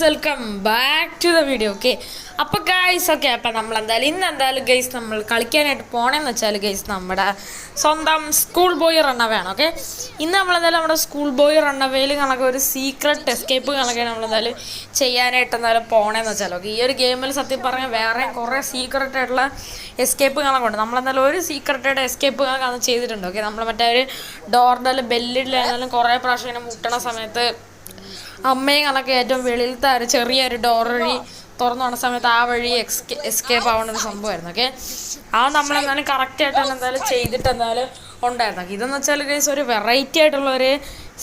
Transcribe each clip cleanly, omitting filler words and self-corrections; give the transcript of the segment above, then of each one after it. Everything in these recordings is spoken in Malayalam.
Welcome back to the video. Okay, അപ്പോൾ ഗൈസ് അപ്പോൾ ഇന്നെന്തായാലും ഗൈസ് നമ്മൾ കളിക്കാനായിട്ട് പോകണമെന്ന് വെച്ചാൽ ഗൈസ് നമ്മുടെ സ്വന്തം സ്കൂൾ ബോയ് റണ്ണവേയാണ്. ഓക്കെ, ഇന്ന് നമ്മുടെ സ്കൂൾ ബോയ് റണ്ണവേയിൽ കണക്ക് ഒരു സീക്രട്ട് എസ്കേപ്പ് കണക്കാണ് നമ്മളെന്തായാലും ചെയ്യാനായിട്ട് പോകണമെന്ന് വെച്ചാൽ. ഓക്കെ, ഈ ഒരു ഗെയിമിൽ സത്യം പറഞ്ഞാൽ വേറെ കുറേ സീക്രട്ടായിട്ടുള്ള എസ്കേപ്പ് കണക്കുണ്ട്. നമ്മളെന്തായാലും ഒരു സീക്രട്ടായിട്ട് എസ്കേപ്പ് കണക്കാണ് ചെയ്തിട്ടുണ്ട്. ഓക്കെ, നമ്മൾ മറ്റേ ഒരു ഡോറിൻ്റെ ബെല്ലിലായിരുന്നാലും കുറേ പ്രാവശ്യം ഇങ്ങനെ മുട്ടണ സമയത്ത് അമ്മയും കണക്ക് ഏറ്റവും വെളിയിലത്തെ ചെറിയൊരു ഡോർ വഴി തുറന്നു വന്ന സമയത്ത് ആ വഴി എസ്കേപ്പ് ആവുന്ന ഒരു സംഭവമായിരുന്നു. ഓക്കെ, ആ നമ്മളെന്തായാലും കറക്റ്റായിട്ട് എന്തായാലും ചെയ്തിട്ട് എന്തായാലും ഉണ്ടായിരുന്നു. ഇതെന്ന് വെച്ചാൽ ഗൈസ് ഒരു വെറൈറ്റി ആയിട്ടുള്ള ഒരു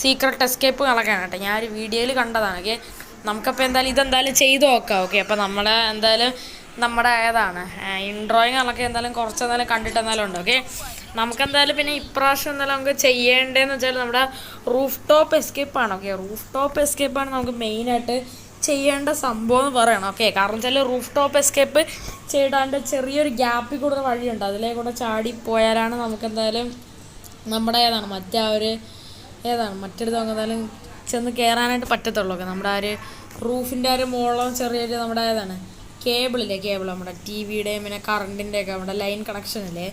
സീക്രട്ട് എസ്കേപ്പ് കണക്കാണ് കേട്ടോ. ഞാനൊരു വീഡിയോയിൽ കണ്ടതാണ്. ഓക്കെ, നമുക്കപ്പോൾ ഇതെന്തായാലും ചെയ്ത് നോക്കാം. ഓക്കെ, അപ്പോൾ നമ്മൾ എന്തായാലും നമ്മുടെ ഏതാണ് ഇൻട്രോയിങ് കണക്ക് എന്തായാലും കുറച്ചെന്തായാലും കണ്ടിട്ട് എന്തായാലും ഉണ്ട്. ഓക്കെ, നമുക്കെന്തായാലും പിന്നെ ഇപ്രാവശ്യം എന്തായാലും നമുക്ക് ചെയ്യേണ്ടതെന്ന് വെച്ചാൽ നമ്മുടെ റൂഫ് ടോപ്പ് എസ്കേപ്പാണ്. ഓക്കെ, റൂഫ് ടോപ്പ് എസ്കേപ്പാണ് നമുക്ക് മെയിനായിട്ട് ചെയ്യേണ്ട സംഭവം എന്ന് പറയണം. ഓക്കെ, കാരണം വെച്ചാൽ റൂഫ് ടോപ്പ് എസ്കേപ്പ് ചെയ്താണ്ട് ചെറിയൊരു ഗ്യാപ്പിൽ കൂടെ വഴിയുണ്ട്, അതിലേ കൂടെ ചാടി പോയാലാണ് നമുക്കെന്തായാലും നമ്മുടെ മറ്റൊരു നമുക്ക് എന്തായാലും ചെന്ന് കയറാനായിട്ട് പറ്റത്തുള്ളൂ. ഓക്കെ, നമ്മുടെ ആ ഒരു റൂഫിൻ്റെ ഒരു മുകളിലും ചെറിയൊരു നമ്മുടെ കേബിൾ നമ്മുടെ ടി വിയുടെയും പിന്നെ കറണ്ടിൻ്റെയൊക്കെ നമ്മുടെ ലൈൻ കണക്ഷനില്ലേ,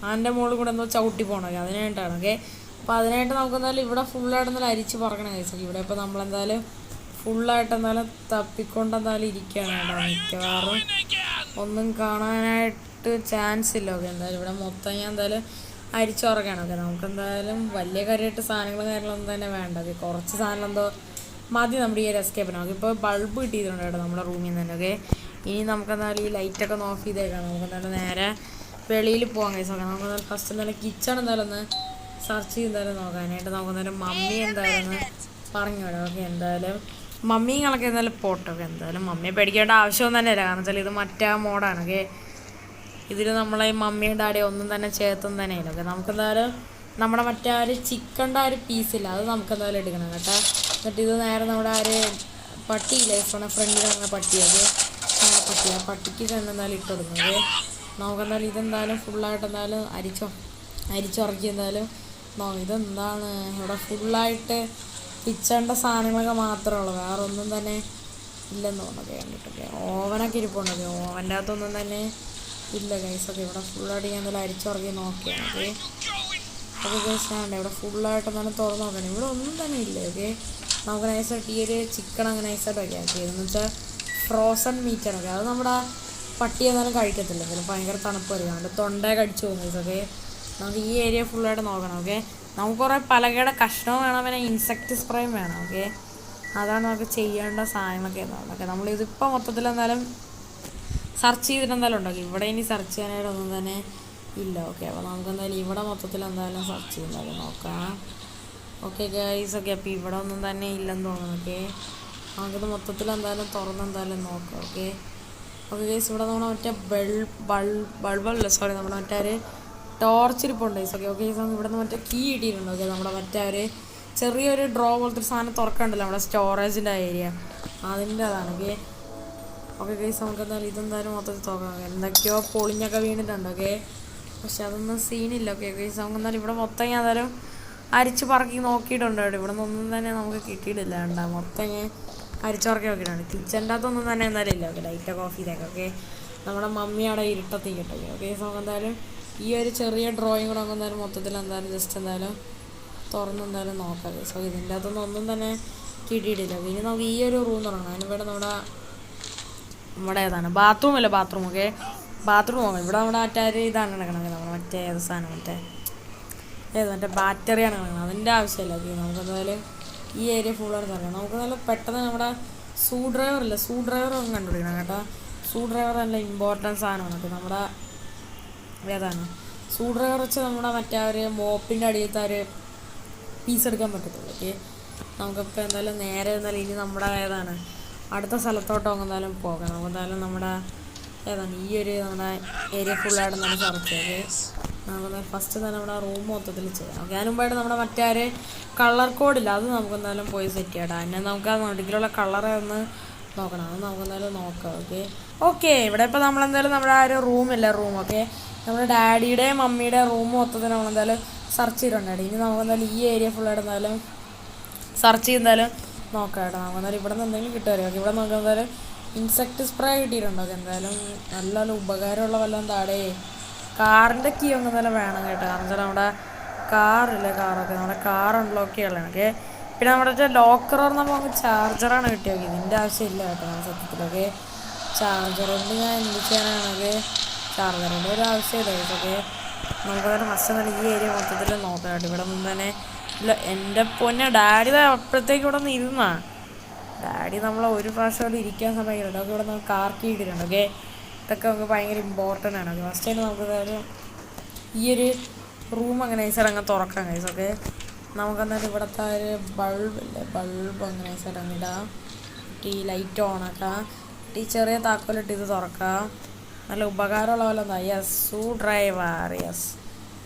അതിൻ്റെ മുകളിൽ കൂടെ എന്തോ ചവിട്ടി പോകണം. അതിനായിട്ടാണ്. ഓക്കെ, അപ്പോൾ അതിനായിട്ട് നമുക്ക് എന്തായാലും ഇവിടെ ഫുള്ളായിട്ട് എന്തായാലും അരിച്ച് പറക്കണം കഴിച്ചു. ഇവിടെ ഇപ്പോൾ നമ്മളെന്തായാലും ഫുള്ളായിട്ട് എന്തായാലും തപ്പിക്കൊണ്ടെന്തായാലും ഇരിക്കുകയാണ് കേട്ടോ. മിക്കവാറും ഒന്നും കാണാനായിട്ട് ചാൻസ് ഇല്ല. ഓക്കെ, എന്തായാലും ഇവിടെ മൊത്തം ഞാൻ എന്തായാലും അരിച്ചുറക്കണം. ഓക്കെ, നമുക്കെന്തായാലും വലിയ കാര്യമായിട്ട് കാര്യങ്ങളൊന്നും തന്നെ വേണ്ട. ഓക്കെ, കുറച്ച് സാധനം എന്തോ മതി നമ്മുടെ ഈ ഒരു എസ്കേപ്പിന്. നമുക്ക് ഇപ്പോൾ ബൾബ് കിട്ടിയിട്ടുണ്ട് കേട്ടോ നമ്മുടെ റൂമിൽ നിന്ന് തന്നെ. ഓക്കെ, ഇനി നമുക്കെന്തായാലും ഈ ലൈറ്റൊക്കെ ഓഫ് ചെയ്തേക്കാം. നമുക്കെന്തായാലും നേരെ വെളിയിൽ പോകാൻ കഴിച്ചു. നോക്കാം. നമുക്കെന്തായാലും ഫസ്റ്റ് എന്തായാലും കിച്ചൺ എന്തായാലും ഒന്ന് സെർച്ച് ചെയ്ത് എന്തായാലും നോക്കാനായിട്ട് നമുക്കെന്തായാലും മമ്മി എന്തായാലും പറഞ്ഞു വിടാം. ഓക്കെ, എന്തായാലും മമ്മിയും കണക്ക് എന്തായാലും പോട്ടെ. ഓക്കെ, എന്തായാലും മമ്മിയെ പേടിക്കേണ്ട ആവശ്യമൊന്നും തന്നെ ഇല്ല, കാരണം വെച്ചാൽ ഇത് മറ്റേ മോഡാണ്. ഓക്കെ, ഇതിൽ നമ്മളെ ഈ മമ്മിയും ഡാഡിയും ഒന്നും തന്നെ ചേർത്തൊന്നും തന്നെ ഇല്ല. ഓക്കെ, നമുക്കെന്തായാലും നമ്മുടെ മറ്റേ ആ ഒരു ചിക്കൻ്റെ ആ ഒരു പീസില്ല, അത് നമുക്കെന്തായാലും എടുക്കണം കേട്ടോ. എന്നിട്ട് ഇത് നേരെ നമ്മുടെ ആ ഒരു പട്ടിയില്ലേ ഫ്രണ്ടിൽ അങ്ങനെ പട്ടിയൊക്കെ ആ പട്ടിക്ക് തന്നെ എന്തായാലും ഇട്ട് കൊടുക്കുന്നത്. നമുക്കെന്തായാലും ഇതെന്തായാലും ഫുള്ളായിട്ട് എന്തായാലും അരിച്ചുറക്കി എന്തായാലും ഇതെന്താണ് ഇവിടെ ഫുള്ളായിട്ട് കിച്ചണിൻ്റെ സാധനങ്ങളൊക്കെ മാത്രമേ ഉള്ളൂ, വേറെ ഒന്നും തന്നെ ഇല്ലെന്ന് തോന്നുന്നത് കണ്ടിട്ടൊക്കെ. ഓവനൊക്കെ ഇരിപ്പുണ്ട്. ഓവൻ്റെ അകത്തൊന്നും തന്നെ ഇല്ല ഗൈസൊക്കെ. ഇവിടെ ഫുള്ളായിട്ട് ഞാൻ എന്തായാലും അരിച്ചുറക്കി നോക്കിയാണ്. ഓക്കെ, അപ്പോൾ ഗൈസ് വേണ്ട ഇവിടെ ഫുള്ളായിട്ട് എന്തായാലും തുറന്ന് നോക്കണം. ഇവിടെ ഒന്നും തന്നെ ഇല്ല. ഓക്കെ, നമുക്ക് നൈസായിട്ട് ഈ ഒരു ചിക്കൻ അങ്ങനെ നൈസായിട്ട് വയ്ക്കാം. ഓക്കെ, ഇതെന്ന് വെച്ചാൽ ഫ്രോസൺ മീറ്റാണ്. ഓക്കെ, അത് നമ്മുടെ പട്ടി എന്നാലും കഴിക്കത്തില്ല, എന്തായാലും ഭയങ്കര തണുപ്പ് അറിയാം, തൊണ്ടയൊക്കെ അടിച്ചു പോകും ഗൈസ്. ഓക്കെ, നമുക്ക് ഈ ഏരിയ ഫുള്ളായിട്ട് നോക്കണം. ഓക്കെ, നമുക്ക് കുറേ പലകയുടെ കഷ്ണവും വേണം, പിന്നെ ഇൻസെക്റ്റ് സ്പ്രേയും വേണം. ഓക്കെ, അതാണ് നമുക്ക് ചെയ്യേണ്ട സാധനങ്ങളൊക്കെ എന്നാണ്. ഓക്കെ, നമ്മളിതിപ്പോൾ മൊത്തത്തിൽ എന്തായാലും സെർച്ച് ചെയ്തിട്ട് എന്തായാലും ഉണ്ടാക്കി. ഇവിടെ ഇനി സെർച്ച് ചെയ്യാനായിട്ടൊന്നും തന്നെ ഇല്ല. ഓക്കെ, അപ്പോൾ നമുക്ക് എന്തായാലും ഇവിടെ മൊത്തത്തിൽ എന്തായാലും സെർച്ച് ചെയ്യുന്നതായാലും നോക്കാം. Okay guys. ഓക്കെ, അപ്പോൾ ഇവിടെ ഒന്നും തന്നെ ഇല്ലെന്ന് തോന്നുന്നു. ഓക്കെ, നമുക്കിത് മൊത്തത്തിൽ എന്തായാലും തുറന്നെന്തായാലും നോക്കാം. ഓക്കെ ഗൈസ്, ഇവിടെ നമ്മുടെ മറ്റേ ബൾബല്ല സോറി നമ്മുടെ മറ്റേ ഒരു ടോർച്ചിരിപ്പുണ്ട് ഗൈസ്. ഓക്കെ ഗൈസ്, ഇവിടെ നിന്ന് മറ്റേ കീ ഇട്ടിട്ടുണ്ട്. ഓക്കെ, നമ്മുടെ മറ്റേ ഒരു ചെറിയൊരു ഡ്രോ പോലത്തെ ഒരു സാധനം തുറക്കണ്ടല്ലോ നമ്മുടെ സ്റ്റോറേജിൻ്റെ ഏരിയ, അതിൻ്റെ അതാണ്. ഓക്കെ ഗൈസ്, നമുക്ക് എന്തായാലും ഇതെന്തായാലും മൊത്തത്തിൽ തുറക്കാം. എന്തൊക്കെയോ പൊളിഞ്ഞൊക്കെ വീണിട്ടുണ്ട്. ഓക്കെ, പക്ഷെ അതൊന്നും സീനില്ല. ഓക്കെ ഗൈസ്, നമുക്ക് എന്തായാലും ഇവിടെ മൊത്തം ഞാൻ എന്തായാലും അരിച്ച് പറക്കി നോക്കിയിട്ടുണ്ട്. ഇവിടെ നിന്നൊന്നും തന്നെ നമുക്ക് കിട്ടിയിട്ടില്ല. മൊത്തം ഞാൻ അരിച്ചുറക്കി നോക്കിയിട്ടുണ്ട്. കിച്ചൻ്റെ അകത്തൊന്നും തന്നെ എന്തായാലും ഇല്ല. ഓക്കെ, ലൈറ്റൊക്കെ ഓഫ് ചെയ്തേക്കാം. ഓക്കെ, നമ്മുടെ മമ്മി അവിടെ ഇരുട്ടത്തി കിട്ടും. ഓക്കെ, നമുക്ക് എന്തായാലും ഈ ഒരു ചെറിയ ഡ്രോയിങ് കൂടെ നമുക്ക് എന്തായാലും മൊത്തത്തിൽ എന്തായാലും ജസ്റ്റ് എന്തായാലും തുറന്ന് എന്തായാലും നോക്കാം. സോ ഇതിൻ്റെ അകത്തൊന്നും ഒന്നും തന്നെ കിട്ടിയിട്ടില്ല. ഇനി നമുക്ക് ഈ ഒരു റൂം തുടങ്ങണം. അതിനിവിടെ നമ്മുടെ ഏതാണ് ബാത്റൂം. ഓക്കെ, ബാത്റൂം നോക്കാം. ഇവിടെ നമ്മുടെ മറ്റേ ഇതാണ് കിടക്കണത്, നമ്മുടെ മറ്റേ ഏത് സാധനം മറ്റേ ബാറ്ററിയാണ് കിടക്കുന്നത്, അതിൻ്റെ ആവശ്യമില്ല. ഓക്കെ, നമുക്കെന്തായാലും ഈ ഏരിയ ഫുള്ളായിട്ട് അറിയാം. നമുക്ക് നല്ല പെട്ടെന്ന് നമ്മുടെ സ്ക്രൂ ഡ്രൈവർ ഒന്ന് കണ്ടുപിടിക്കണം കേട്ടോ. സ്ക്രൂ ഡ്രൈവർ നല്ല ഇമ്പോർട്ടൻറ്റ് സാധനമാണ്. ഓക്കെ, നമ്മുടെ ഏതാണ് സ്ക്രൂ ഡ്രൈവർ വെച്ച് നമ്മുടെ മറ്റേ ഒരു മോപ്പിൻ്റെ അടിയത്തെ ഒരു പീസ് എടുക്കാൻ പറ്റത്തുള്ളൂ. ഓക്കെ, നമുക്കിപ്പോൾ എന്തായാലും നേരെ എന്തായാലും ഇനി നമ്മുടെ അടുത്ത സ്ഥലത്തോട്ട് എന്തായാലും പോകാം. നമുക്ക് എന്തായാലും നമ്മുടെ ഈ ഒരു നമ്മുടെ ഏരിയ ഫുള്ളായിട്ട് നമ്മൾ സെർച്ച് ചെയ്ത് നമുക്ക് ഫസ്റ്റ് തന്നെ നമ്മുടെ റൂം മൊത്തത്തിൽ ചെയ്യാം. ഓക്കെ, അതിന് മുമ്പായിട്ട് നമ്മുടെ മറ്റേ ഒരു കളർ കോഡില്ല, അത് നമുക്ക് എന്തായാലും പോയി സെറ്റ് ചെയ്യാം. അതിനെ നമുക്ക് ആ നടുക്കിലുള്ള കളറെ ഒന്ന് നോക്കണം, അത് നമുക്ക് എന്തായാലും നോക്കാം. ഓക്കെ ഇവിടെ ഇപ്പോൾ നമ്മളെന്തായാലും നമ്മുടെ ആ ഒരു റൂം. ഓക്കെ, നമ്മുടെ ഡാഡിയുടെയും മമ്മിയുടെയും റൂം മൊത്തത്തിൽ നമ്മളെന്തായാലും സെർച്ച് ചെയ്തിട്ടുണ്ടായി. ഇനി നമുക്കെന്തായാലും ഈ ഏരിയ ഫുള്ളായിട്ട് എന്തായാലും സെർച്ച് ചെയ്താലും നോക്കാം കേട്ടോ. നമുക്ക് എന്തായാലും ഇവിടെ നിന്ന് എന്തെങ്കിലും കിട്ടുമായിരിക്കും. ഓക്കെ, ഇവിടെ നമുക്ക് എന്തായാലും ഇൻസെക്ട് സ്പ്രേ കിട്ടിയിട്ടുണ്ടോ? എന്തായാലും നല്ല ഉപകാരമുള്ള വല്ലതും താടേ. കാറിൻ്റെ കീ ഒന്നും എന്തായാലും വേണം കേട്ടോ. കാരണം വെച്ചാൽ നമ്മുടെ കാറില്ലേ, കാറൊക്കെ നമ്മുടെ കാർ അൺലോക്ക് ചെയ്യാനുള്ളതാണ്. ഓക്കെ, പിന്നെ നമ്മുടെ ലോക്കർ പറഞ്ഞപ്പോൾ നമുക്ക് ചാർജറാണ് കിട്ടിയത്. ഇതിൻ്റെ ആവശ്യമില്ല കേട്ടോ സത്യത്തിലൊക്കെ. ചാർജർ കൊണ്ട് ഞാൻ എന്ത് ചെയ്യാനാണെങ്കിൽ ചാർജറിൻ്റെ ഒരു ആവശ്യമില്ല. ഇതൊക്കെ നമുക്ക് തന്നെ ഫസ്റ്റ് തന്നെ ഈ ഏരിയ മൊത്തത്തിൽ നോക്കാം കേട്ടോ. ഇവിടെ നിന്ന് തന്നെ ഇല്ല, എൻ്റെ പൊന്നെ ഡാഡി അപ്പോഴത്തേക്ക് ഇവിടെ നിന്ന് ഇരുന്നാ ഡാഡി നമ്മളെ ഒരു പ്രാവശ്യം അവിടെ ഇരിക്കാൻ സമയമുണ്ട്. അതൊക്കെ ഇവിടെ നമുക്ക് കാർക്കി ഇട്ടിട്ടുണ്ട്. ഓക്കെ, ഇതൊക്കെ നമുക്ക് ഭയങ്കര ഇമ്പോർട്ടൻ്റ് ആണ്. ഓക്കെ, ഫസ്റ്റ് തന്നെ നമുക്ക് ഈ ഒരു റൂം അങ്ങനെ നൈസായിട്ട് അങ്ങ് തുറക്കാം കൈസ്. ഓക്കെ, നമുക്കെന്നാലും ഇവിടുത്തെ ഒരു ബൾബില്ലേ, ബൾബ് അങ്ങനെ നൈസായിട്ട് അങ്ങ് ഇടാം. ഈ ലൈറ്റ് ഓണാക്കാം. ഈ ചെറിയ താക്കോലിട്ട് ഇത് തുറക്കാം. നല്ല ഉപകാരമുള്ള പോലെ എന്താ, യെസ് സൂ ഡ്രൈവർ, യെസ്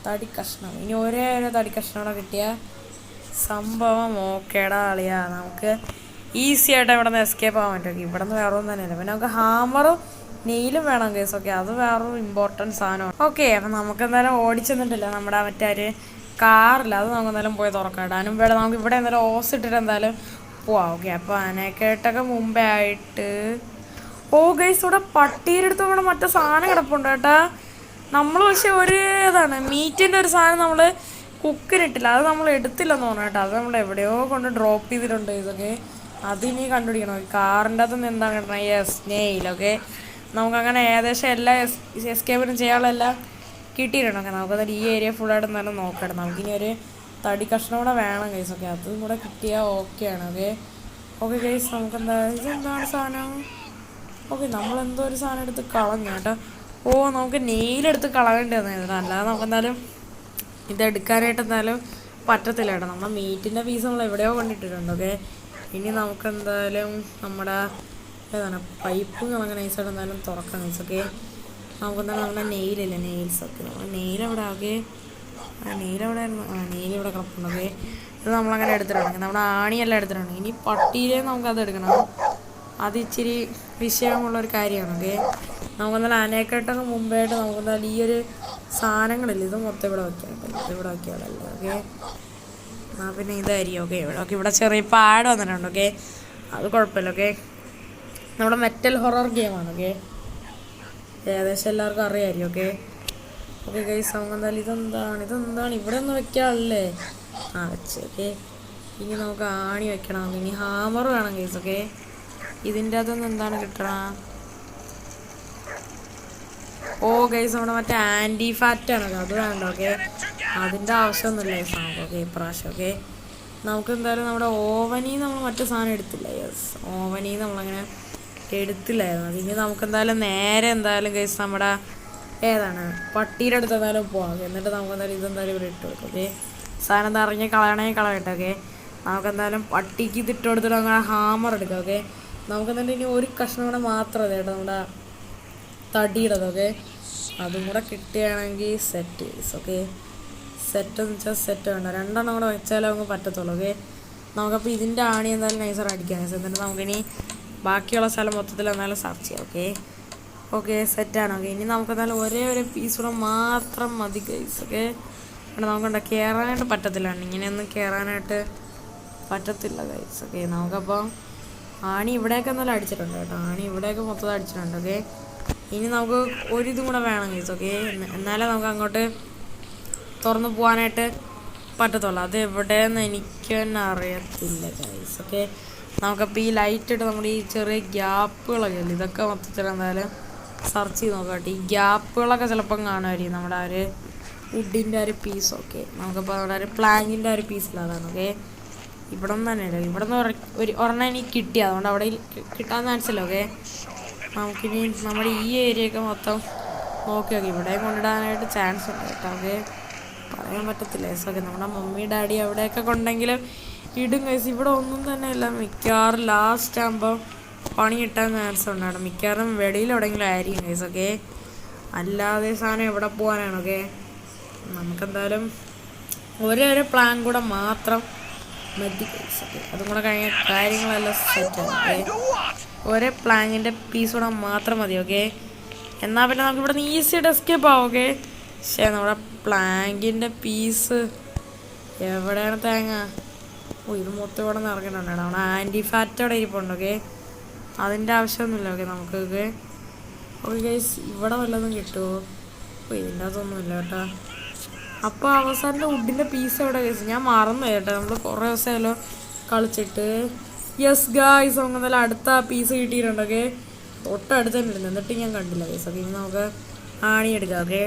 തടി കഷ്ണം. ഇനി ഒരേ ഒരു തടി കഷ്ണം കൂടെ കിട്ടിയ സംഭവം ഓക്കേടാ കളിയാ. നമുക്ക് ഈസി ആയിട്ട് ഇവിടെ നിന്ന് എസ്കേപ്പ് ആകാൻ പറ്റും. ഇവിടെ നിന്ന് വേറെ ഒന്നും തന്നെയല്ല. പിന്നെ നമുക്ക് ഹാമറും നെയിലും വേണം കേസ്. ഓക്കെ, അത് വേറൊരു ഇമ്പോർട്ടൻറ്റ് സാധനമാണ്. ഓക്കെ, അപ്പം നമുക്ക് എന്തായാലും ഓടിച്ചെന്നിട്ടില്ല നമ്മുടെ മറ്റേ ഒരു കാറില്ല, അത് നമുക്ക് എന്തായാലും പോയി തുറക്കാം. ഇടാനും വേണം നമുക്ക് ഇവിടെ എന്തായാലും ഓസ് ഇട്ടിട്ട് എന്തായാലും പോവാം. ഓക്കെ, അപ്പോൾ അതിനേക്കായിട്ടൊക്കെ മുമ്പേ ആയിട്ട് ഗൈസ് ഇവിടെ പട്ടിയുടെ അടുത്ത് ഇവിടെ മറ്റേ സാധനം കിടപ്പുണ്ട് കേട്ടാ. നമ്മൾ പക്ഷെ ഒരു ഇതാണ് മീറ്റിൻ്റെ ഒരു സാധനം നമ്മൾ കുക്കിനിട്ടില്ല, അത് നമ്മൾ എടുത്തില്ലെന്ന് തോന്നുന്നു കേട്ടോ. അത് നമ്മൾ എവിടെയോ കൊണ്ട് ഡ്രോപ്പ് ചെയ്തിട്ടുണ്ട്. ഇതൊക്കെ അതിനി കണ്ടുപിടിക്കണം. കാറിൻ്റെ അകത്തുനിന്ന് എന്താണ് കിട്ടണം? Yes nail. ഓക്കെ, നമുക്കങ്ങനെ ഏകദേശം എല്ലാ എസ്കേപ്പിനും ചെയ്യാനുള്ളതെല്ലാം കിട്ടിയിട്ടുണ്ട്. ഓക്കെ, നമുക്കത് ഈ ഏരിയ ഫുള്ളായിട്ട് എന്തായാലും നോക്കാം. നമുക്കിനി ഒരു തടി കഷ്ണം കൂടെ വേണം കൈസ്. ഓക്കെ, അതും കൂടെ കിട്ടിയാൽ ഓക്കെയാണ്. ഓക്കെ ഓക്കെ ഗൈസ്, നമുക്കെന്താ ഇതെന്താണ് സാധനം? ഓക്കെ, നമ്മളെന്തോ ഒരു സാധനം എടുത്ത് കളഞ്ഞു കേട്ടോ. നമുക്ക് നെയിലെടുത്ത് കളയേണ്ടി വന്നിരുന്നു. അല്ലാതെ നമുക്കെന്തായാലും ഇതെടുക്കാനായിട്ട് എന്തായാലും പറ്റത്തില്ല കേട്ടോ. നമ്മുടെ മീറ്റിൻ്റെ പീസ് നമ്മൾ എവിടെയോ കൊണ്ടിട്ടിട്ടുണ്ട്. ഓക്കെ, ഇനി നമുക്കെന്തായാലും നമ്മുടെ ഏതാണ് പൈപ്പ് നമുക്ക് നൈസായിട്ട് എന്തായാലും തുറക്കാം ഗൈസ്. ഓക്കെ, നമുക്കെന്തായാലും നമ്മുടെ നെയിലില്ല, നെയിൽസൊക്കെ നമ്മൾ നെയിലെവിടെ? ഓക്കെ, നെയിലെവിടെ ആയിരുന്നു? നെയിൽ ഇവിടെ കിടപ്പുണ്ട്. ഓക്കെ, ഇത് നമ്മളങ്ങനെ എടുത്തിട്ടുണ്ടെങ്കിൽ നമ്മുടെ ആണിയെല്ലാം എടുത്തിട്ടുണ്ട്. ഇനി പട്ടിയിലേ നമുക്കത് എടുക്കണം. അത് ഇച്ചിരി വിഷയമുള്ളൊരു കാര്യമാണ്. ഓക്കെ, നമുക്കെന്തായാലും അതിനേക്കാട്ടൊക്കെ മുമ്പായിട്ട് നമുക്കെന്തായാലും ഈ ഒരു സാധനങ്ങളില്ല, ഇത് മൊത്തം ഇവിടെ വയ്ക്കാം. ഇവിടെ വയ്ക്കാമല്ലോ. ഓക്കെ, പിന്നെ ഇതായിരിക്കും. ഓക്കെ, ഇവിടെ ചെറിയ പാട് വന്നിട്ടുണ്ട്. ഓക്കെ, അത് കുഴപ്പമില്ല. ഓക്കെ, നമ്മുടെ മെറ്റൽ ഹൊറർ ഗെയിമാണ്. ഓക്കെ, ഏകദേശം എല്ലാവർക്കും അറിയാമായിരിക്കും. ഓക്കെ ഓക്കെ ഗൈസ്, നമുക്കെന്തായാലും ഇതെന്താണ് ഇവിടെ ഒന്ന് വെക്കാനല്ലേ? വെച്ച്. ഓക്കെ, ഇനി നമുക്ക് ആണി വെക്കണം. ഇനി ഹാമർ വേണം ഗൈസ്. ഓക്കെ, ഇതിൻ്റെ അകത്തുനിന്ന് എന്താണ് കിട്ടണം? ഗൈസ്, നമ്മുടെ മറ്റേ ആൻറ്റി ഫാറ്റാണ്, അത് വേണ്ട. ഓക്കെ, അതിൻ്റെ ആവശ്യമൊന്നുമില്ല ഗൈസ് നമുക്ക്. ഓക്കെ, ഇപ്രാവശ്യം. ഓക്കെ, നമുക്ക് എന്തായാലും നമ്മുടെ ഓവനിൽ നമ്മൾ മറ്റു സാധനം എടുത്തില്ല. യെസ്, ഓവനിൽ നമ്മളങ്ങനെ എടുത്തില്ലായിരുന്നു. ഇനി നമുക്കെന്തായാലും നേരെ എന്തായാലും ഗൈസ് നമ്മുടെ ഏതാണ് പട്ടിയുടെ അടുത്ത് എന്തായാലും പോകാം. എന്നിട്ട് നമുക്കെന്തായാലും ഇതെന്തായാലും ഇവിടെ ഇട്ട് കൊടുക്കും. ഓക്കെ, സാധനം എന്താ അറിഞ്ഞ് കളയട്ടെ. ഓക്കെ, നമുക്കെന്തായാലും പട്ടിക്ക് ഇതിട്ട് കൊടുത്തിട്ട് അങ്ങനെ ഹാമർ എടുക്കാം. ഓക്കെ, നമുക്കെന്തായാലും ഇനി ഒരു കഷ്ണം കൂടെ മാത്രം അതെ കേട്ടോ നമ്മുടെ തടിയുടേത്. ഓക്കെ, അതും കൂടെ കിട്ടുകയാണെങ്കിൽ സെറ്റ് ഗൈസ്. ഓക്കെ, സെറ്റ് എന്ന് വെച്ചാൽ സെറ്റ് വേണ്ട, രണ്ടെണ്ണം കൂടെ വെച്ചാലേ നമുക്ക് പറ്റത്തുള്ളൂ. ഓക്കെ, നമുക്കപ്പോൾ ഇതിൻ്റെ ആണി എന്തായാലും നൈസർ അടിക്കാം. എന്നിട്ട് നമുക്കിനി ബാക്കിയുള്ള സ്ഥലം മൊത്തത്തിൽ എന്തായാലും സെർച്ച് ചെയ്യാം. ഓക്കെ, സെറ്റാണ്. ഓക്കെ, ഇനി നമുക്കെന്തായാലും ഒരേ ഒരു പീസ് കൂടെ മാത്രം മതി ഗൈസ്. ഓക്കെ, നമുക്കുണ്ട് കയറാനായിട്ട് പറ്റത്തില്ല, ഇങ്ങനെയൊന്നും കയറാനായിട്ട് പറ്റത്തില്ല ഗൈസ്. ഓക്കെ, നമുക്കപ്പോൾ ആണി ഇവിടെയൊക്കെ എന്തായാലും അടിച്ചിട്ടുണ്ട് കേട്ടോ. ആണി ഇവിടെയൊക്കെ മൊത്തം അടിച്ചിട്ടുണ്ട്. ഓക്കെ, ഇനി നമുക്ക് ഒരിതും കൂടെ വേണം ഗൈസ്. ഓക്കെ, എന്നാലേ നമുക്ക് അങ്ങോട്ട് തുറന്ന് പോകാനായിട്ട് പറ്റത്തുള്ളൂ. അത് എവിടെയെന്ന് എനിക്ക് തന്നെ അറിയത്തില്ല ഗൈസ്. ഓക്കെ, നമുക്കപ്പോൾ ഈ ലൈറ്റ് ഇട്ട് നമ്മുടെ ഈ ചെറിയ ഗ്യാപ്പുകളൊക്കെ അല്ലേ, ഇതൊക്കെ മൊത്തത്തിൽ എന്തായാലും സെർച്ച് ചെയ്ത് നോക്കാം കേട്ടോ. ഈ ഗ്യാപ്പുകളൊക്കെ ചിലപ്പം കാണുമായിരിക്കും നമ്മുടെ ആ ഒരു വുഡിൻ്റെ ഒരു പീസ്. ഓക്കെ, നമുക്കപ്പോൾ നമ്മുടെ ഒരു പ്ലാങ്കിൻ്റെ ഒരു പീസിലാണ്. ഓക്കെ, ഇവിടെ നിന്ന് തന്നെയല്ലോ, ഇവിടെ നിന്ന് ഒരെണ്ണം എനിക്ക് കിട്ടി, അതുകൊണ്ട് അവിടെ കിട്ടാൻ ചാൻസില്ല. ഓക്കെ, നമുക്കിനി നമ്മുടെ ഈ ഏരിയയൊക്കെ മൊത്തം നോക്കി ഇവിടെ കൊണ്ടിടാനായിട്ട് ചാൻസ് ഉണ്ട് കേട്ടോ. ഓക്കെ, പറയാൻ പറ്റത്തില്ല. ഓക്കെ, നമ്മുടെ മമ്മി ഡാഡി അവിടെയൊക്കെ കൊണ്ടെങ്കിലും ഇടും ഗൈസ്. ഇവിടെ ഒന്നും തന്നെ ഇല്ല, മിക്കവാറും ലാസ്റ്റ് ആകുമ്പോൾ പണി കിട്ടാൻ ചാൻസ് ഉണ്ടാകും. മിക്കവാറും വെളിയിൽ എവിടെയെങ്കിലും ആയിരിക്കും ഗൈസ്. ഓക്കെ, അല്ലാതെ സാധനം എവിടെ പോകാനാണ്? ഓക്കെ, നമുക്കെന്തായാലും ഒരേ ഒരു പ്ലാൻ കൂടെ മാത്രം മതി ഗൈസ്. ഓക്കെ, അതും കൂടെ കഴിഞ്ഞ കാര്യങ്ങളെല്ലാം സെറ്റാണ്. ഓക്കെ, ഒരേ പ്ലാങ്ങിൻ്റെ പീസ് കൂടെ മാത്രം മതി. ഓക്കെ, എന്നാൽ പിന്നെ നമുക്ക് ഇവിടെ നിന്ന് ഈസിയായിട്ട് എസ്കേപ്പ് ആവും. ഓക്കെ, പക്ഷേ നമ്മുടെ പ്ലാങ്കിൻ്റെ പീസ് എവിടെയാണ് തേങ്ങ? ഇത് മൊത്തം ഇവിടെ നിന്ന് ഇറങ്ങിയിട്ടുണ്ട് കേട്ടോ. അവിടെ ആൻറ്റി ഫാറ്റോടെ ഇരിപ്പുണ്ട്. ഓക്കെ, അതിൻ്റെ ആവശ്യമൊന്നുമില്ല. ഓക്കെ, നമുക്ക് ഓക്കെ ഗൈസ് ഇവിടെ വല്ലതും കിട്ടുമോ? ഇതിൻ്റെ അകത്തൊന്നുമില്ല കേട്ടോ. അപ്പോൾ അവസാനത്തെ വുഡിൻ്റെ പീസ് എവിടെ ഗൈസ്? ഞാൻ മറന്നു കേട്ടോ. നമ്മൾ കുറേ ദിവസമായാലോ കളിച്ചിട്ട്. യെസ് ഗൈസ്, നമുക്ക് എന്തായാലും അടുത്ത പീസ് കിട്ടിയിട്ടുണ്ട്. ഓക്കെ, തൊട്ടടുത്ത് തന്നെ ഇരുന്നു, എന്നിട്ട് ഞാൻ കണ്ടില്ല ഗൈസ്. ഓക്കെ, ഇനി നമുക്ക് ആണി എടുക്കാം. ഓക്കെ,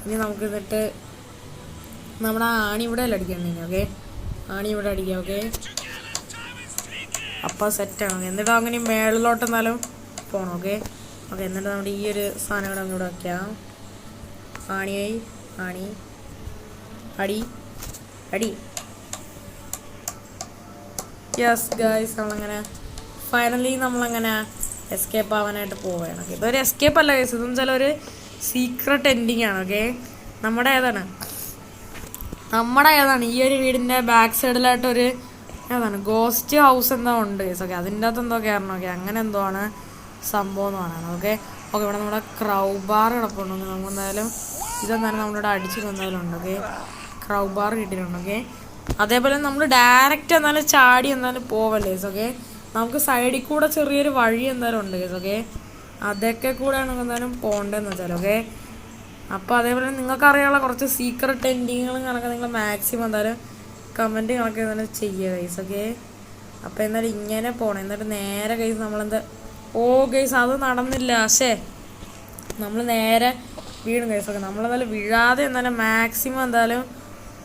ഇനി നമുക്ക് എന്നിട്ട് നമ്മുടെ ആണി ഇവിടെ അല്ല അടിക്കണം. ഓക്കെ, ആണി ഇവിടെ അടിക്കാം. ഓക്കെ, അപ്പോൾ സെറ്റാണ്. എന്നിട്ട് അങ്ങനെ മേളിലോട്ട് എന്നാലും പോകണം. ഓക്കെ ഓക്കെ, എന്നിട്ട് നമ്മുടെ ഈ ഒരു സാധനം കൂടെ അങ്ങോട്ട് വയ്ക്കാം. ആണിയായി ആണി അടി അടി. യെസ് ഗൈസ്, നമ്മളങ്ങനെ ഫൈനലി നമ്മളങ്ങനെ എസ്കേപ്പ് ആവാനായിട്ട് പോവുകയാണ്. ഓക്കെ, ഇതൊരു എസ്കേപ്പ് അല്ല ഗൈസ്, ഇതെന്ന് വെച്ചാൽ ഒരു സീക്രട്ട് എൻഡിങ് ആണ്. ഓക്കെ, നമ്മുടെ ഏതാണ് ഈ ഒരു വീടിൻ്റെ ബാക്ക് സൈഡിലായിട്ടൊരു ഏതാണ് ഗോസ്റ്റ് ഹൗസ് എന്തോ ഉണ്ട് ഗൈസ്. ഓക്കെ, അതിൻ്റെ അകത്ത് എന്തോ കയറണം. ഓക്കെ, അങ്ങനെ എന്തോ ആണ് സംഭവം എന്ന് പറയുന്നത്. ഓക്കെ ഓക്കെ, ഇവിടെ നമ്മുടെ ക്രൗ ബാർ കിടപ്പുണ്ട്. നമുക്ക് എന്തായാലും ഇതെന്തായാലും നമ്മളിവിടെ അടിച്ച് എന്തായാലും ഉണ്ട്. ഓക്കെ, ക്രൗ ബാർ കിട്ടിയിട്ടുണ്ട്. ഓക്കെ, അതേപോലെ നമ്മൾ ഡയറക്റ്റ് എന്തായാലും ചാടി എന്തായാലും പോവല്ലേ ഗൈസ്. ഓക്കെ, നമുക്ക് സൈഡിൽ കൂടെ ചെറിയൊരു വഴി എന്തായാലും ഉണ്ട് ഗൈസ്. ഓക്കെ, അതൊക്കെ കൂടെയാണ് നമുക്ക് എന്തായാലും പോകേണ്ടതെന്ന് വെച്ചാൽ. ഓക്കെ, അപ്പോൾ അതേപോലെ നിങ്ങൾക്ക് അറിയാനുള്ള കുറച്ച് സീക്രട്ട് എൻഡിങ്ങുകളും കണക്കെ നിങ്ങൾ മാക്സിമം എന്തായാലും കമൻറ്റ് കണക്ക് എന്തായാലും ചെയ്യുക ഗൈസ്. ഓക്കെ, അപ്പോൾ എന്തായാലും ഇങ്ങനെ പോകണം. എന്നിട്ട് നേരെ ഗൈസ് നമ്മളെന്താ ഗൈസ് അത് നടന്നില്ല. പക്ഷേ നമ്മൾ നേരെ വീണു ഗൈസ്. ഓക്കെ, നമ്മളെന്തായാലും വീഴാതെ എന്തായാലും മാക്സിമം എന്തായാലും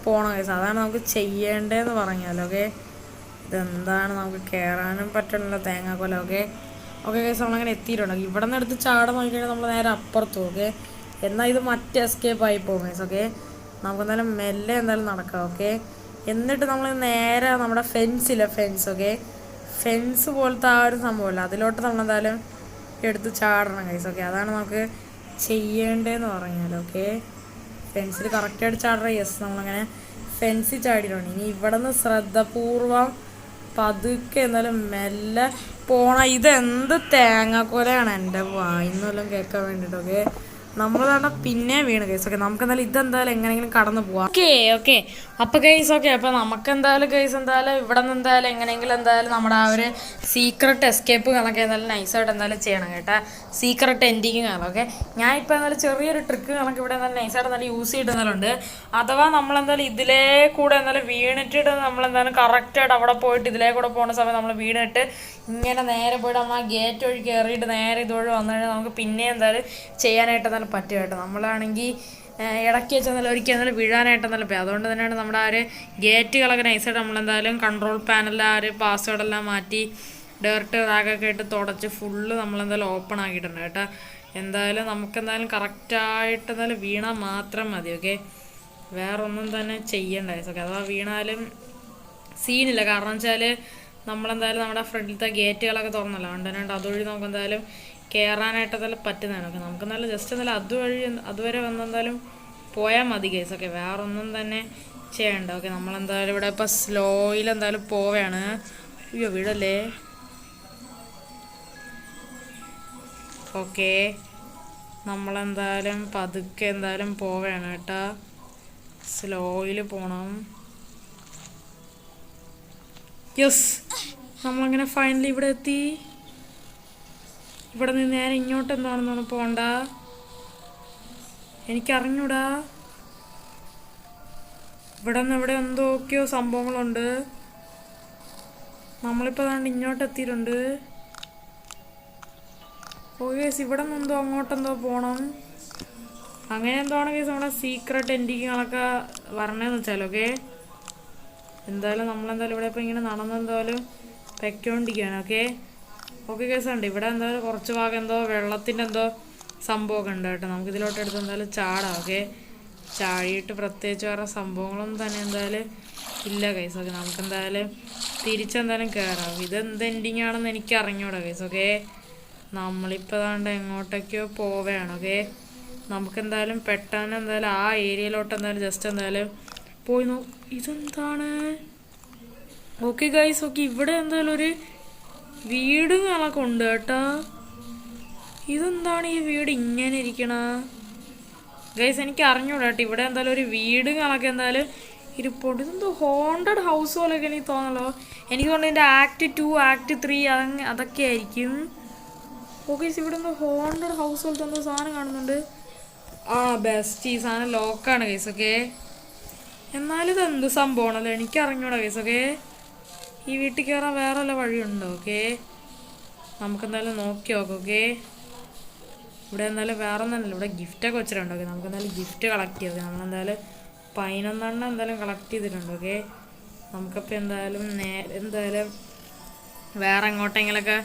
പോകണം ഗൈസ്. അതാണ് നമുക്ക് ചെയ്യേണ്ടതെന്ന് പറഞ്ഞാൽ. ഓക്കെ, ഇതെന്താണ് നമുക്ക് കയറാനും പറ്റണല്ലോ തേങ്ങാക്കൊല. ഓക്കെ ഓക്കെ ഗൈസ്, നമ്മളങ്ങനെ എത്തിയിട്ടുണ്ട്. ഇവിടെ നിന്ന് എടുത്ത് ചാടാൻ നോക്കിക്കഴിഞ്ഞാൽ നമ്മൾ നേരെ അപ്പുറത്തും. ഓക്കെ, എന്നാൽ ഇത് മറ്റേ എസ്കേപ്പ് ആയി പോകും ഗൈസ്. ഓക്കെ, നമുക്ക് എന്തായാലും മെല്ലെ എന്തായാലും നടക്കാം. ഓക്കെ, എന്നിട്ട് നമ്മൾ നേരെ നമ്മുടെ ഫെൻസ്. ഓക്കെ, ഫെൻസ് പോലത്തെ ആ ഒരു സംഭവമല്ല, അതിലോട്ട് നമ്മളെന്തായാലും എടുത്ത് ചാടണം ഗൈസ്. ഓക്കെ, അതാണ് നമുക്ക് ചെയ്യേണ്ടതെന്ന് പറഞ്ഞാൽ. ഓക്കെ, ഫെൻസിൽ കറക്റ്റായിട്ട് ചാടണം. യെസ്, നമ്മളങ്ങനെ ഫെൻസിൽ ചാടിയിട്ടുണ്ട്. ഇനി ഇവിടെ നിന്ന് ശ്രദ്ധപൂർവം പതുക്കെ എന്നാലും മെല്ലെ പോണം. ഇതെന്ത് തേങ്ങാക്കൊലയാണ് എൻ്റെ വായിന്നെല്ലാം കേൾക്കാൻ വേണ്ടിയിട്ട്. ഓക്കെ, നമ്മൾ തന്നെ പിന്നെ വീണ് ഗൈസ്. ഓക്കെ, നമുക്ക് എന്തായാലും ഇതെന്തായാലും എങ്ങനെയെങ്കിലും കടന്നു പോവാം. ഓക്കെ അപ്പോൾ ഗൈസ് ഓക്കെ, അപ്പോൾ നമുക്ക് എന്തായാലും ഗൈസ് എന്തായാലും ഇവിടെ നിന്ന് എന്തായാലും എങ്ങനെയെങ്കിലും എന്തായാലും നമ്മുടെ ആ ഒരു സീക്രട്ട് എസ്കേപ്പ് കണക്കെ എന്തായാലും നൈസായിട്ട് എന്തായാലും ചെയ്യണം കേട്ടോ. സീക്രട്ട് എൻഡിങ് കാണാം. ഓക്കെ, ഞാൻ ഇപ്പോൾ എന്തായാലും ചെറിയൊരു ട്രിക്ക് കണക്ക് ഇവിടെ എന്തായാലും നൈസായിട്ട് എന്തായാലും യൂസ് ചെയ്തിട്ടുന്നുണ്ട്. അഥവാ നമ്മളെന്തായാലും ഇതിലേ കൂടെ എന്തായാലും വീണിട്ടിട്ട് നമ്മളെന്തായാലും കറക്റ്റായിട്ട് അവിടെ പോയിട്ട് ഇതിലേ കൂടെ പോകുന്ന സമയത്ത് നമ്മൾ വീണിട്ട് ഇങ്ങനെ നേരെ പോയിട്ട് നമ്മൾ ആ ഗേറ്റ് വഴി കയറിയിട്ട് നേരെ ഇതുവഴി വന്നു കഴിഞ്ഞാൽ നമുക്ക് പിന്നെ എന്തായാലും ചെയ്യാനായിട്ട് എന്തായാലും പറ്റും കേട്ടോ. നമ്മളാണെങ്കിൽ ഇടയ്ക്ക് വെച്ച് എന്നാലും ഒരിക്കൽ എന്നാലും വീഴാനായിട്ട് എന്നാലും പോയി. അതുകൊണ്ട് തന്നെയാണ് നമ്മുടെ ആ ഒരു ഗേറ്റുകളൊക്കെ നൈസായിട്ട് നമ്മളെന്തായാലും കൺട്രോൾ പാനലിൽ ആ ഒരു പാസ്വേഡെല്ലാം മാറ്റി ഡേർട്ട് റാഗൊക്കെ ഇട്ട് തുടച്ച് ഫുള്ള് നമ്മളെന്തായാലും ഓപ്പൺ ആക്കിയിട്ടുണ്ട് കേട്ടോ. എന്തായാലും നമുക്കെന്തായാലും കറക്റ്റായിട്ട് എന്തായാലും വീണാൽ മാത്രം മതി. ഓക്കെ, വേറെ ഒന്നും തന്നെ ചെയ്യണ്ട ഗൈസ്. ഓക്കെ, അഥവാ വീണാലും സീനില്ല. കാരണം വെച്ചാൽ നമ്മളെന്തായാലും നമ്മുടെ ഫ്രണ്ടിലത്തെ ഗേറ്റുകളൊക്കെ തുറന്നല്ലോ. അതുകൊണ്ട് അതുവഴി നമുക്ക് എന്തായാലും കയറാനായിട്ട് എന്തായാലും പറ്റുന്നതാണ്. ഓക്കെ, നമുക്ക് എന്തായാലും ജസ്റ്റ് എന്തായാലും അതുവരെ വന്നെന്തായാലും പോയാൽ മതി ഗൈസ്. ഓക്കെ, വേറെ ഒന്നും തന്നെ ചെയ്യണ്ട. ഓക്കെ, നമ്മളെന്തായാലും ഇവിടെ ഇപ്പോൾ സ്ലോയിൽ എന്തായാലും പോവുകയാണ്. അയ്യോ വീടല്ലേ. ഓക്കെ, നമ്മളെന്തായാലും പതുക്കെ എന്തായാലും പോവുകയാണ് കേട്ടോ. സ്ലോയിൽ പോകണം. യെസ്, നമ്മളങ്ങനെ ഫൈനലി ഇവിടെ എത്തി. ഇവിടെ നിന്ന് നേരെ ഇങ്ങോട്ട് എന്താണെന്നാണ് പോകണ്ട, എനിക്കറിഞ്ഞൂടാ. ഇവിടെ നിന്ന് ഇവിടെ എന്തൊക്കെയോ സംഭവങ്ങളുണ്ട്. നമ്മളിപ്പോൾ അതാണ്ട് ഇങ്ങോട്ട് എത്തിയിട്ടുണ്ട്. കേസ് ഇവിടെ നിന്ന് എന്തോ അങ്ങോട്ടെന്തോ പോകണം. അങ്ങനെ എന്തോ ആണ് കേസ് നമ്മുടെ സീക്രട്ട് എൻഡിങ്ങുകളൊക്കെ വരണേന്ന് വെച്ചാൽ. ഓക്കെ, എന്തായാലും നമ്മളെന്തായാലും ഇവിടെ ഇപ്പോൾ ഇങ്ങനെ നടന്നെന്തായാലും വെക്കൊണ്ടിരിക്കുകയാണ്. ഓക്കെ ഓക്കെ കേസ് ഉണ്ട്. ഇവിടെ എന്തായാലും കുറച്ച് ഭാഗം എന്തോ വെള്ളത്തിൻ്റെ എന്തോ സംഭവമൊക്കെ ഉണ്ട് കേട്ടോ. നമുക്ക് ഇതിലോട്ട് എടുത്ത് എന്തായാലും ചാടാം. ഓക്കെ, ചാടിയിട്ട് പ്രത്യേകിച്ച് വേറെ സംഭവങ്ങളൊന്നും തന്നെ എന്തായാലും ഇല്ല കൈസ്. ഓക്കെ, നമുക്കെന്തായാലും തിരിച്ചെന്തായാലും കയറാം. ഇതെന്ത് എൻഡിങ് ആണെന്ന് എനിക്ക് അറിഞ്ഞൂടാ കൈസ്. ഓക്കെ, നമ്മളിപ്പോൾ ഏതാണ്ട് എങ്ങോട്ടൊക്കെയോ പോവുകയാണ്. ഓക്കെ, നമുക്കെന്തായാലും പെട്ടെന്ന് എന്തായാലും ആ ഏരിയയിലോട്ട് എന്തായാലും ജസ്റ്റ് എന്തായാലും പോയി ഇതെന്താണ്? ഓക്കെ ഗൈസ്, ഓക്കെ ഇവിടെ എന്തായാലും ഒരു വീടും കണക്ക് ഉണ്ട് കേട്ടോ. ഇതെന്താണ് ഈ വീട് ഇങ്ങനെ ഇരിക്കണ ഗൈസ്? എനിക്ക് അറിഞ്ഞൂടാ കേട്ടോ. ഇവിടെ എന്തായാലും ഒരു വീട് കണക്ക് എന്തായാലും ഇരിപ്പുണ്ട്. ഇതെന്തോ ഹോണ്ടഡ് ഹൗസ് പോലെയൊക്കെ എനിക്ക് തോന്നല്ലോ. എനിക്ക് തോന്നുന്നു ഇതിൻ്റെ ആക്ട് 2 ആക്ട് 3 അതൊക്കെ ആയിരിക്കും. ഓക്കെ ഇവിടെ എന്തോ ഹോണ്ടഡ് ഹൗസ് പോലത്തെ എന്തോ സാധനം കാണുന്നുണ്ട്. ആ ബെസ്റ്റ്, ഈ സാധനം ലോക്കാണ് കേസ്. ഓക്കെ എന്നാലും ഇത് എന്ത് സംഭവമാണല്ലോ, എനിക്ക് അറിഞ്ഞൂടാ കേസ്. ഓക്കെ ഈ വീട്ടിൽ കയറാൻ വേറെ വല്ല വഴിയുണ്ടോ? ഓക്കെ നമുക്കെന്തായാലും നോക്കി നോക്കാം. ഓക്കെ ഇവിടെ എന്തായാലും വേറെ ഒന്നല്ല, ഇവിടെ ഗിഫ്റ്റൊക്കെ വെച്ചിട്ടുണ്ട്. ഓക്കെ നമുക്ക് എന്തായാലും ഗിഫ്റ്റ് കളക്ട് ചെയ്യാം. നമ്മളെന്തായാലും 11 എന്തായാലും കളക്ട് ചെയ്തിട്ടുണ്ട്. ഓക്കെ നമുക്കപ്പോൾ എന്തായാലും എന്തായാലും വേറെ എങ്ങോട്ടെങ്കിലൊക്കെ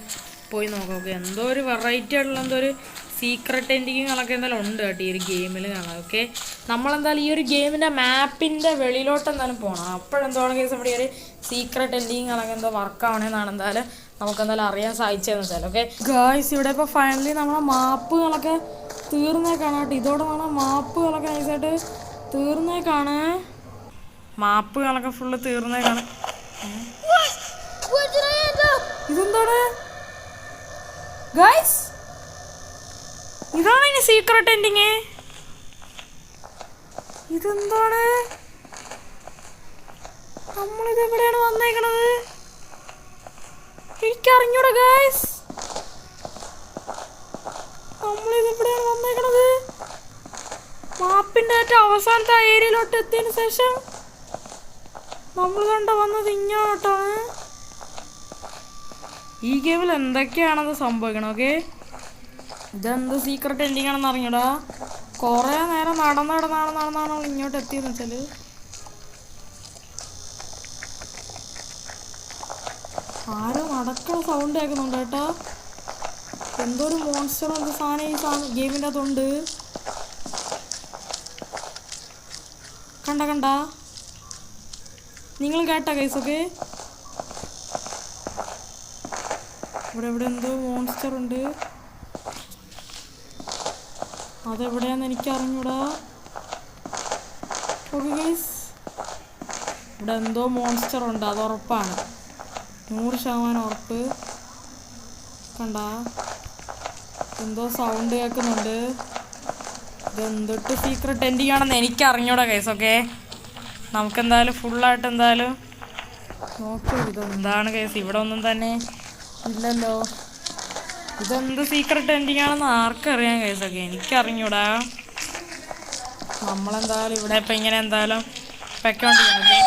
പോയി നോക്കാം. ഓക്കെ എന്തോ ഒരു വെറൈറ്റി ആയിട്ടുള്ള എന്തോ ഒരു സീക്രട്ട് എൻഡിങ്ങുകളൊക്കെ എന്തായാലും ഉണ്ട് കേട്ടോ ഈ ഒരു ഗെയിമിൽ കാണാം. ഓക്കെ നമ്മളെന്തായാലും ഈ ഒരു ഗെയിമിൻ്റെ മാപ്പിൻ്റെ വെളിയിലോട്ട് എന്തായാലും പോകണം. അപ്പോഴെന്തോണം കേസ് ഇവിടെ ഒരു സീക്രട്ട് എൻഡിങ്ങുകളൊക്കെ എന്തോ വർക്കാവണമെന്നാണ് എന്തായാലും നമുക്കെന്തായാലും അറിയാൻ സാധിച്ചതെന്ന് വെച്ചാൽ. ഓക്കെ ഗായ്സ് ഇവിടെ ഇപ്പോൾ ഫൈനലി നമ്മളെ മാപ്പുകളൊക്കെ തീർന്നേക്കാണ് കേട്ടോ. ഇതോടെ നമ്മളെ മാപ്പുകളൊക്കെ നൈസായിട്ട് തീർന്നേക്കാണ്. മാപ്പുകളൊക്കെ ഫുള്ള് തീർന്നേക്കാണ്. ഇതെന്താണ് ഗായ്സ്? ഇതാണ് ഇനി സീക്രട്ട് എൻഡിങ്. ഇതെന്താണ്? നമ്മളിതെവിടെയാണ് വന്നേക്കണത്? എനിക്കറിഞ്ഞൂടാ ഗായ്സ്, നമ്മളിതെവിടെയാണ് വന്നേക്കണത്? മാപ്പിൻ്റെ ഏറ്റവും അവസാനത്തെ ഏരിയയിലോട്ട് എത്തിയതിന് ശേഷം നമ്മൾ കണ്ട വന്നത് ഇങ്ങോട്ടാണ്. ഈ ഗെയിമിൽ എന്തൊക്കെയാണത് സംഭവിക്കണം? ഓക്കെ ഇതെന്ത് സീക്രട്ട് എൻഡിങ് ആണെന്ന് അറിഞ്ഞൂടാ. കുറേ നേരം നടന്നാണ് ഇങ്ങോട്ട് എത്തിയെന്ന് വെച്ചാൽ. ആരും നടക്കണ സൗണ്ട് കേൾക്കുന്നുണ്ട് കേട്ടോ. എന്തോ ഒരു മോൺസ്റ്റർ എന്തോ സാധനം ഈ ഗെയിമിൻ്റെ അകത്തുണ്ട്. കണ്ട നിങ്ങൾ കേട്ടാ ഗൈസ്? ഓക്കെ ഇവിടെ എന്തോ മോൺസ്റ്റർ ഉണ്ട്. അതെവിടെയാന്ന് എനിക്ക് അറിഞ്ഞൂടാ. ഓക്കെ ഗൈസ് ഇവിടെ എന്തോ മോൺസ്റ്റർ ഉണ്ട്, അത് ഉറപ്പാണ്, 100% ഉറപ്പ്. കണ്ട എന്തോ സൗണ്ട് കേൾക്കുന്നുണ്ട്. ഇതെന്തൊട്ട് സീക്രട്ട് എൻഡിങ് ആണെന്ന് എനിക്ക് അറിഞ്ഞൂടാ ഗൈസ്. ഓക്കെ നമുക്കെന്തായാലും ഫുള്ളായിട്ട് എന്തായാലും നോക്കി. ഇതെന്താണ് കേസ്? ഇവിടെ ഒന്നും തന്നെ ഇല്ലല്ലോ. ഇതെന്ത് സീക്രട്ട് എൻഡിങ് ആണെന്ന് ആർക്കറിയാം കേസ്? ഒക്കെ എനിക്കറിഞ്ഞൂടാ. നമ്മളെന്തായാലും ഇവിടെ ഇപ്പം ഇങ്ങനെ എന്തായാലും വെക്കോണ്ടിരിക്കുന്നത്.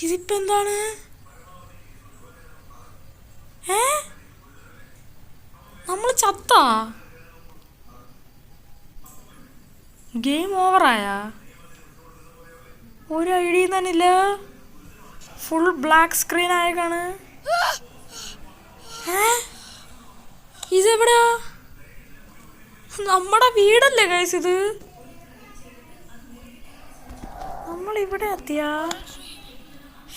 ഇതിപ്പോ എന്താണ്? നമ്മൾ ചത്താ? ഗെയിം ഓവറായ? ഒരു ഐഡിയ തന്നെ ഇല്ല, ഫുൾ ബ്ലാക്ക് സ്ക്രീൻ ആയേക്കാണ്. ഇതെവിടെയാ? നമ്മുടെ വീടല്ലേ ഗൈസ് ഇത്? നമ്മളിവിടെ എത്തിയാ?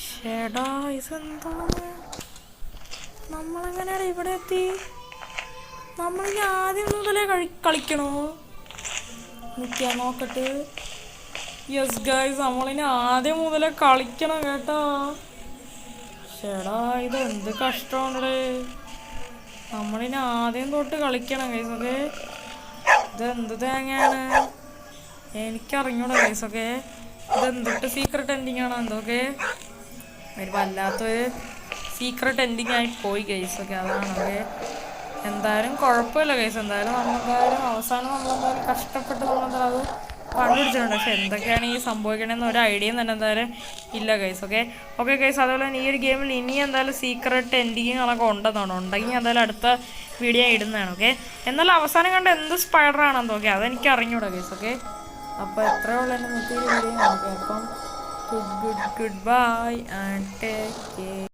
ഷേടാ ഇതെന്താണ്? നമ്മളെങ്ങനെയാണ് ഇവിടെ എത്തി? നമ്മളിനി ആദ്യം മുതലേ കളിക്കണോ? നിൽക്കുക നോക്കട്ടെ. യെസ് ഗൈസ് നമ്മളിനി ആദ്യം മുതലേ കളിക്കണം കേട്ടോ. ഷേടാ ഇതെന്ത് കഷ്ടമാണ്. നമ്മളിനി ആദ്യം തൊട്ട് കളിക്കണം ഗൈസ്. ഓക്കെ ഇതെന്ത് തേങ്ങയാണ് എനിക്കറിഞ്ഞൂടാ ഗൈസ്. ഓക്കെ ഇതെന്തൊട്ട് സീക്രട്ട് എൻഡിങ് ആണോ എന്തൊക്കെ? ഒരു വല്ലാത്തൊരു സീക്രട്ട് എൻഡിങ് ആയി പോയി ഗൈസ്. ഓക്കെ അതാണ്. ഓക്കെ എന്തായാലും കുഴപ്പമില്ല ഗൈസ്. എന്തായാലും നമ്മളെന്തായാലും അവസാനം നമ്മളെന്തായാലും കഷ്ടപ്പെട്ട് നമ്മളെന്തായാലും അത് കണ്ടുപിടിച്ചിട്ടുണ്ട്. പക്ഷെ എന്തൊക്കെയാണ് ഈ സംഭവിക്കണമെന്ന് ഒരു ഐഡിയയും തന്നെ എന്തായാലും ഇല്ല ഗൈസ്. ഓക്കെ ഗൈസ് അതുപോലെ തന്നെ ഈ ഒരു ഗെയിമിൽ ഇനി എന്തായാലും സീക്രട്ട് എൻഡിങ്ങുകളൊക്കെ ഉണ്ടെങ്കിൽ എന്തായാലും അടുത്ത വീഡിയോ ഇടുന്നതാണ്. ഓക്കെ എന്നാലും അവസാനം കണ്ട എന്ത് സ്പൈഡറാണെന്ന് ഓക്കെ അതെനിക്ക് അറിഞ്ഞൂടാ ഗൈസ്. ഓക്കെ അപ്പോൾ എത്രയേ ഉള്ളൂ എൻ്റെ മറ്റൊരു വീഡിയോ. ഓക്കെ അപ്പം good bye and take care.